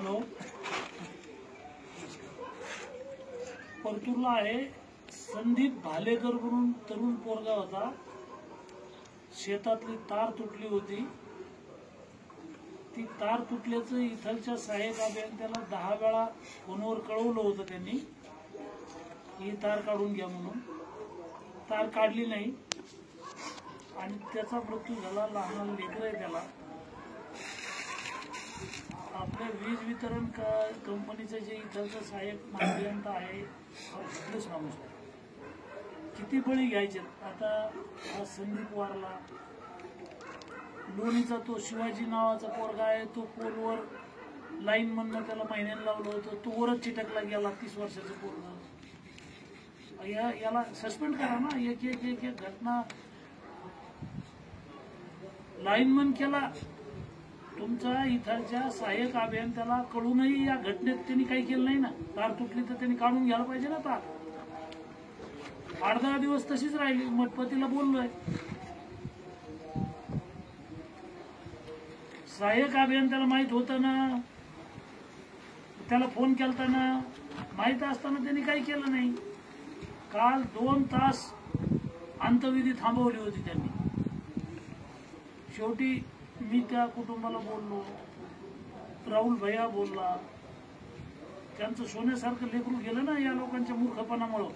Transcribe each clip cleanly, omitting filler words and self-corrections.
Hello, परतूरला आहे. संदीप भालेकर म्हणून तरुण पोरगा होता. शेतातली तार तुटली होती. ती तार तुटल्याचं इथलच्या सहाय्यक अभियंत्याला 10 वेळा फोनवर कळवलं होतं त्यांनी, ही तार काढून घ्या म्हणून. तार काढली नाही आणि त्याचा मृत्यू झाला. लहान लेकर आहे त्याला. आपल्या वीज वितरण कंपनीचे जे इथलचं सहाय्यक अभियंता आहे, कुठलेच माणूस आहे. किती बळी घ्यायचे. आता हा संदीप वारला. लोणीचा तो शिवाजी नावाचा पोरगा आहे, तो पोलवर लाईन म्हणणं त्याला महिन्याला लावलं होतं. तो वरच चिटकला गेला. 30 वर्षाचा पोरगा. याला सस्पेंड करा ना. एक एक एक एक घटना लाईनमन केला. तुमचा इथलच्या सहाय्यक अभियंत्याला कळूनही या घटनेत त्यांनी काही केलं नाही ना. तार तुटली तर त्यांनी काढून घ्यायला पाहिजे ना तार. 8-10 दिवस तशीच राहिली. मठपतीला बोललोय. सहाय्यक अभियंत्याला माहित होतं ना, त्याला फोन केलता ना, माहित असताना त्यांनी काही केलं नाही. काल 2 तास अंत्यविधी थांबवली होती त्यांनी. शेवटी मी त्या कुटुंबाला बोललो, राहुल भैया बोलला. त्यांचं सोन्यासारखं लेकरू गेलं ना या लोकांच्या मूर्खपणामुळं.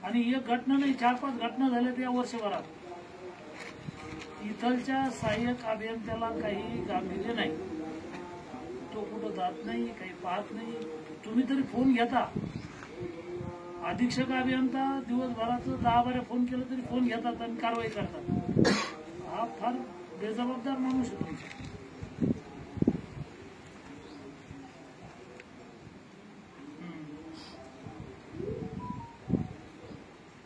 आणि एक घटना नाही, 4-5 घटना झाल्या त्या वर्षभरात. इथलच्या सहाय्यक अभियंत्याला काही गांभीर्य नाही. तो कुठं जात नाही, काही पाहत नाही. तुम्ही तरी फोन घेता. अधीक्षक अभियंता दिवसभराचं 10-12 फोन केलं तरी फोन घेतात आणि कारवाई करतात. हा फार बेजबाबदार माणूस आहे तुमचा.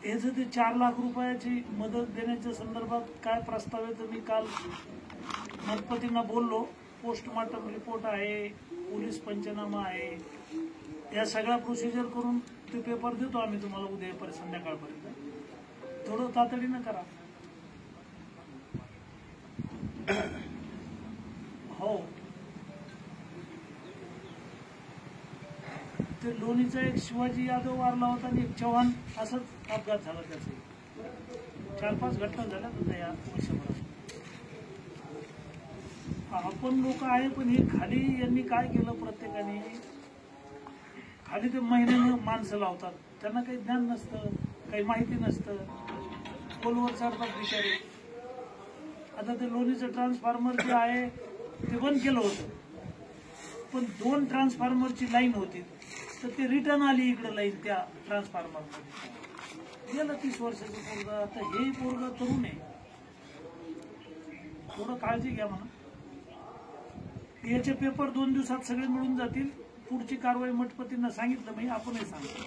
याचं ते 4 लाख रुपयाची मदत देण्याच्या संदर्भात काय प्रस्ताव आहे तर मी काल मठपतींना बोललो. पोस्टमॉर्टम रिपोर्ट आहे, पोलीस पंचनामा आहे. या सगळ्या प्रोसिजर करून ते पेपर देतो आम्ही तुम्हाला उद्यापर्यंत, संध्याकाळपर्यंत. थोडं तातडीनं करा. हो, ते लोणीचा एक शिवाजी यादव वारला होता आणि एक चव्हाण असंच अपघात झाला. त्याचे 4-5 घटना झाल्या होत्या या वर्षभरात. आपण लोक आहे, पण हे खाली यांनी काय केलं, प्रत्येकाने खाली ते महिन्यानं माणसं लावतात. त्यांना काही ज्ञान नसतं, काही माहिती नसतं. पोलवर चढतात बिचारे. आता ते लोणीचं ट्रान्सफॉर्मर जे आहे ते बंद केलं होतं, पण 2 ट्रान्सफॉर्मरची लाईन होती, तर ते रिटर्न आली इकडे लाईन त्या ट्रान्सफॉर्मरमध्ये. गेलं 30 वर्षाचं पोरगा. आता हे पोरगा तरुण आहे. थोडं काळजी घ्या म्हणा. याचे पेपर 2 दिवसात सगळे मिळून जातील. पुढची कारवाई मठपतींना सांगितलं मी, आपणही सांगतो.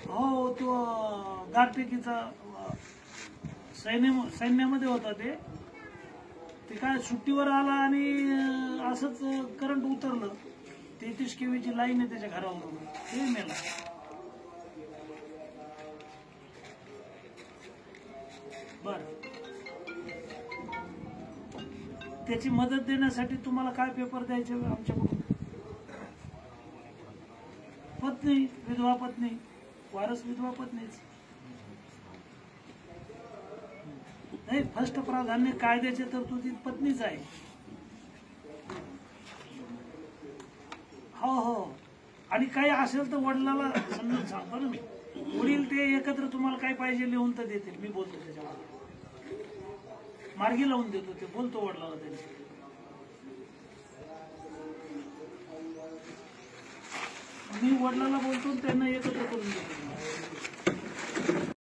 हो, तो गारटेकीचा सैन्यामध्ये होता. ते काय सुट्टीवर आला आणि असंच करंट उतरलं. 33 kV लाईन आहे त्याच्या घरावरून. ते मेला. बर, त्याची मदत देण्यासाठी तुम्हाला काय पेपर द्यायचे आमच्याकडून? पत्नी, विधवा पत्नी, वारस विधवा पत्नीच नाही. फर्स्ट प्राधान्य कायद्याच्या तरतुदीत पत्नीच आहे. हो हो. आणि काही असेल तर वडिलाला समजून सांगतो ना मी. वडील ते एकत्र तुम्हाला काय पाहिजे लिहून तर देतील. मी बोलतो त्याच्यावर, मार्गी लावून देतो. ते बोलतो वडिलाला त्यांच्या. मी वडिलाला बोलतो, त्यांना एकत्र करून देतो.